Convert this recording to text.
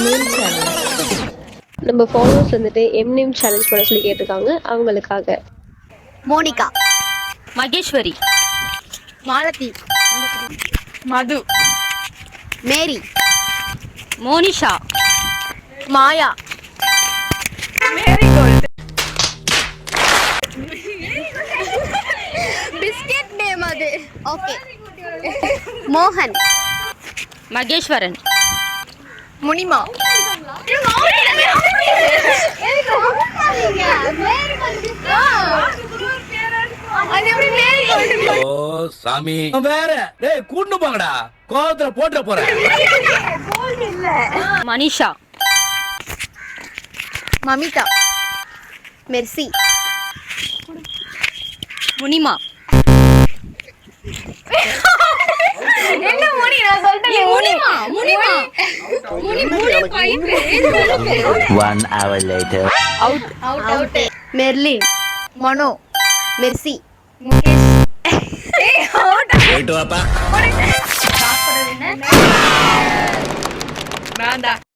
Name challenge. நம்ம followers வந்துட்டு name challenge பண்ண சொல்லி கேட்டிருக்காங்க. அவங்களுக்காக மோனிகா, மகேஸ்வரி, மாலதி, மது, மேரி, மோனிஷா, மாயா, மேரிகோல்ட், பிஸ்கெட் நேம் அது. ஓகே. மோகன், மகேஸ்வரன், முனிமா, ஓ சாமி வேற டேய் கூண்டு போங்கடா கோவத்துல போட்ற போறேன். மனிஷா, மமிதா, மெர்சி, முனிமா, என்ன முனி நான் சொல்லிட்டேன் முனிமா முனிமா One hour later. Out. Out. Merlin, Mano, Mercy, Mukesh போயிட்டு வாப்பா. நான் தான்